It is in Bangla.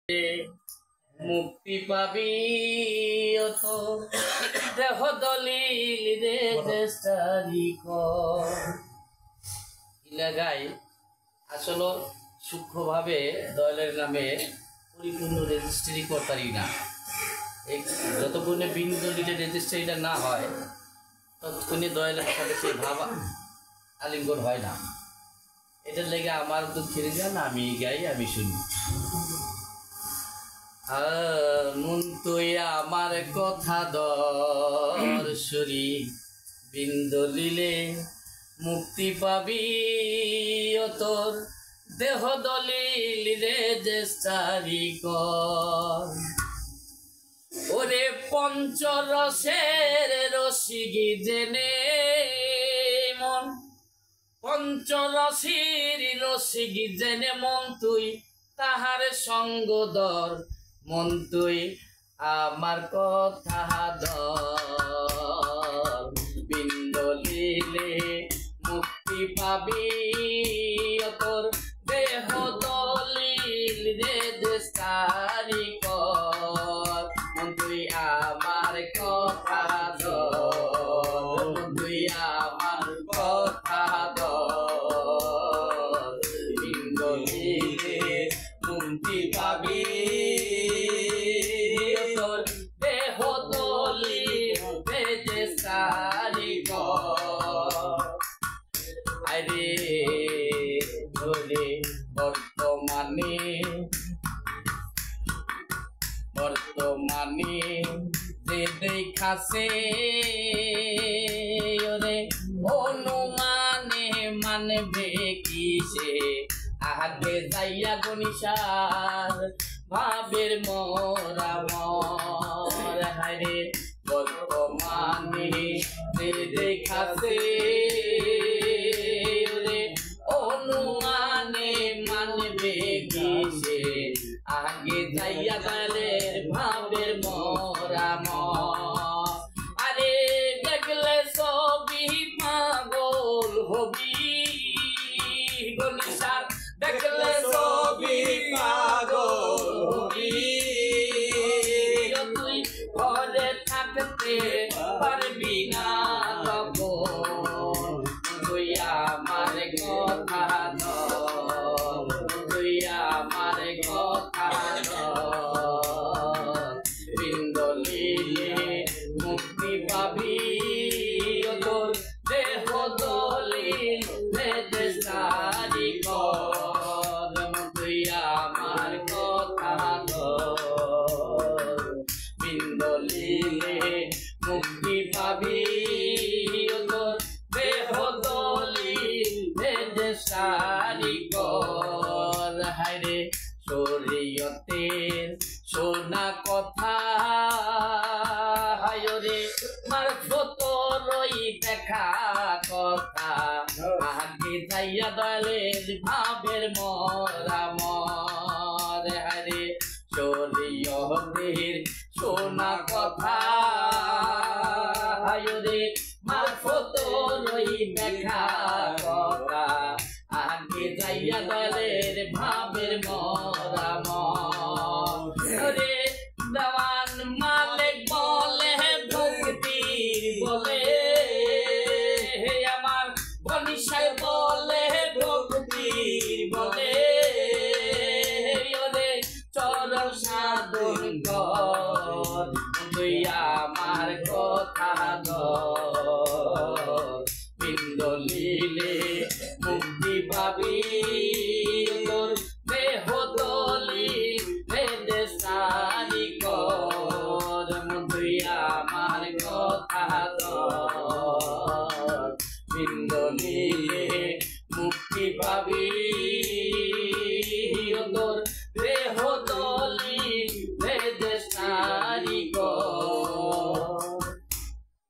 মুক্তি পাবি তো দেহ দলিল রে দেশারি ইলাগাই আসলে সূক্ষ্মভাবে দয়ালের নামে পরিপূর্ণ রেজিস্ট্রি করতারি না। যতক্ষণে বিন দলিলের রেজিস্ট্রিটা না হয় ততক্ষণে দয়ালের সাথে সেই ভাব আলিঙ্গন হয় না। এটার লেগে আমার দুঃখের গান আমি গাই, আমি শুনি। মন তুই আমার কথা দর্শরি বিন দলিলে মুক্তি পাবি ও তোর দেহ দলিল রে দেশারি কর। ওরে পঞ্চরসের রসিগি জেনে মন, পঞ্চরসির রসিগি জেনে মন তুই তাহার সঙ্গ দর। মন তুই আমার কথা ধর বিন দলিলে মুক্তি পাবি তোর দেহ দলিল রে দেশারি কর। মন তুই আমার কথা ধর, মন তুই আমার কথা ধর বিন দলিলে মুক্তি পাবি তোর দেহ দলিল রে দেশারি কর। আরে ধরে বর্তমানে যে দেখাছে ওরে অনুমানে মানবে কিসে আগে যাইয়া গনিসার ভাবের মোরা মর। হায়রে বর্তমানে যে দেখাছে অনুমানে মানবে কিসে আগে যাইয়া দয়ালের ভাবের মোরা মর। আরে দেখলে ছবি পাগল হবি গনিসার, দেখলে ছবি পাগল হবি। তুই ঘরে থাকতে পারবি না তখন তুই আমার কথা ধর, তুই আমার কথা ধর বিন দলিলে মুক্তি পাবি তোর দেহ দলিল রে দেশারি কর। তুই আমার কথা ধর বিন দলিলে মুক্তি পাবি তোর দেহ দলিল রে দেশারি কর। হায়রে শরীয়তের শোনা কথা হায়রে মারফত রই দেখা কথা আগে যাইয়া দয়ালের ভাবের মোরা মর। হায়রে শরীয়তের শোনা কথা হায়রে মারফত রই দেখা কথা আগে যাইয়া দয়ালের ভাবের মোরা মর। দেওয়ান মালিক বলে ভক্তির বলে আমার গনিসাই বলে ভক্তির বলে চরণ সাধন কর তুই আমার কথা ধর বিন দলিলে মুক্তি পাবি তোর দেহ দলিল রে দেশারি কর। তুই আমার কথা ধর বিন দলিলে মুক্তি পাবি তোর